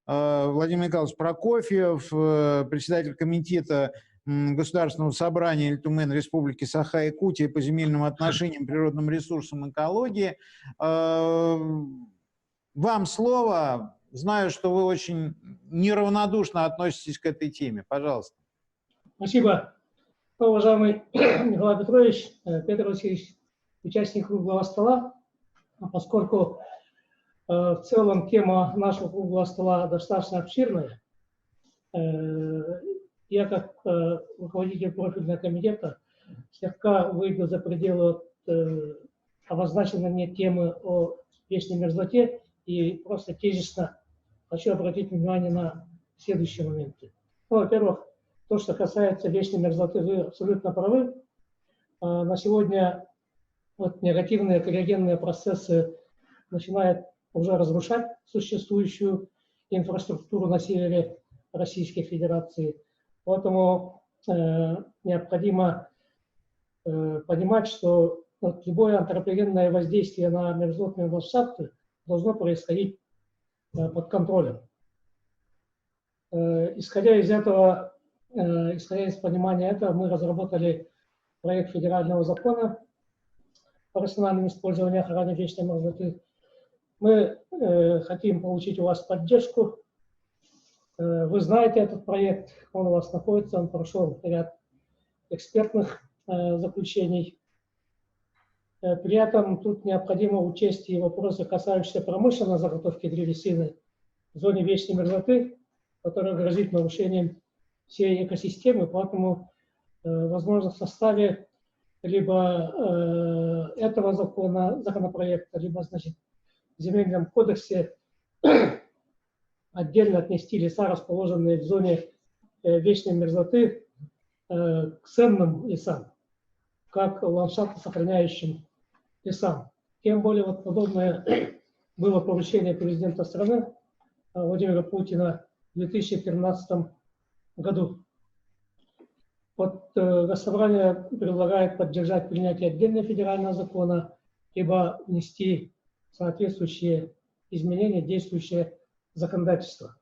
Владимир Николаевич Прокофьев, председатель комитета Государственного собрания Эльтумен Республики Саха-Якутия по земельным отношениям, природным ресурсам, экологии. Вам слово. Знаю, что вы очень неравнодушно относитесь к этой теме. Пожалуйста. Спасибо. Уважаемый Николай Петрович, Петр Васильевич, участник круглого стола, поскольку в целом тема нашего круглого стола достаточно обширная, я как руководитель профильного комитета слегка выйду за пределы обозначенной мне темы о вечной мерзлоте и просто тезисно хочу обратить внимание на следующие моменты. Ну, во-первых, то, что касается вечной мерзлоты, вы абсолютно правы. На сегодня вот негативные криогенные процессы начинают уже разрушать существующую инфраструктуру на севере Российской Федерации. Поэтому необходимо понимать, что вот любое антропогенное воздействие на мерзлотные ландшафты должно происходить под контролем. Исходя из этого, исходя из понимания этого, мы разработали проект федерального закона по рациональному использованию и охране вечной мерзлоты. Мы хотим получить у вас поддержку. Вы знаете этот проект, он у вас находится, он прошел ряд экспертных заключений. При этом тут необходимо учесть и вопросы, касающиеся промышленной заготовки древесины в зоне вечной мерзлоты, которая грозит нарушением всей экосистемы. Поэтому, возможно, в составе либо этого законопроекта, либо, значит, в Земельном кодексе отдельно отнести леса, расположенные в зоне вечной мерзлоты, к ценным лесам, как ландшафтно-сохраняющим лесам. Тем более вот подобное было поручение президента страны Владимира Путина в 2013 году. Вот Госсобрание предлагает поддержать принятие отдельного федерального закона, либо внести соответствующие изменения в действующее законодательство.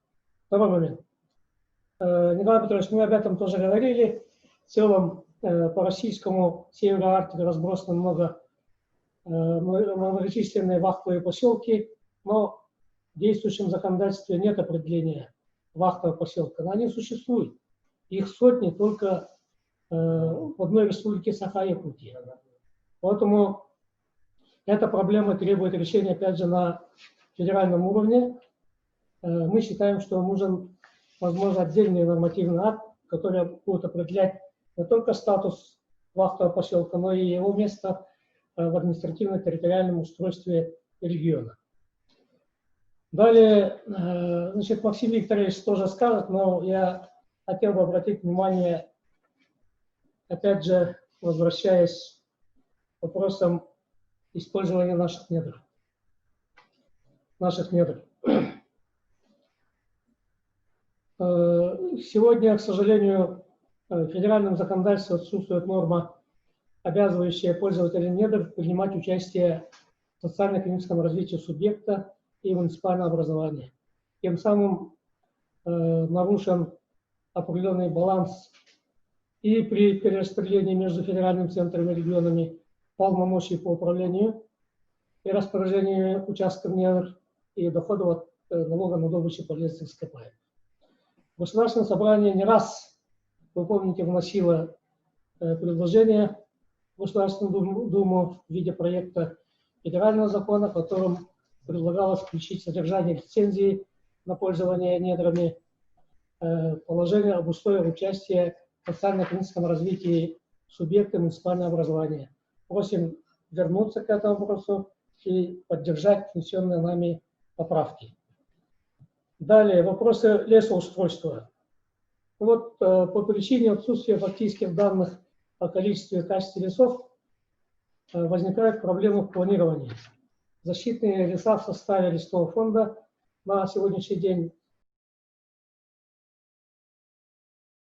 Второй момент. Николай Петрович, мы об этом тоже говорили. В целом по российскому северу Арктики разбросано многочисленные вахтовые поселки, но в действующем законодательстве нет определения вахтового поселка. Но они существуют. Их сотни только в одной республике Саха-Якутия. Поэтому эта проблема требует решения, опять же, на федеральном уровне. Мы считаем, что нужен, возможно, отдельный нормативный акт, который будет определять не только статус вахтового поселка, но и его место в административно-территориальном устройстве региона. Далее, значит, Максим Викторович тоже скажет, но я хотел бы обратить внимание, опять же, возвращаясь к вопросам использования наших недр. Сегодня, к сожалению, в федеральном законодательстве отсутствует норма, обязывающая пользователей недр принимать участие в социально-экономическом развитии субъекта и муниципального образования. Тем самым нарушен определенный баланс и при перераспределении между федеральным центром и регионами полномочий по управлению и распоряжению участков недр и доходов от налога на добычу полезных ископаемых. Государственное собрание не раз, вы помните, вносило предложение в Государственную Думу в виде проекта федерального закона, в котором предлагалось включить содержание лицензии на пользование недрами, положение об условиях участия в социально-экономическом развитии субъекта муниципального образования. Просим вернуться к этому вопросу и поддержать внесенные нами поправки. Далее, вопросы лесоустройства. Вот по причине отсутствия фактических данных о количестве и качестве лесов возникают проблемы в планировании. Защитные леса в составе лесного фонда на сегодняшний день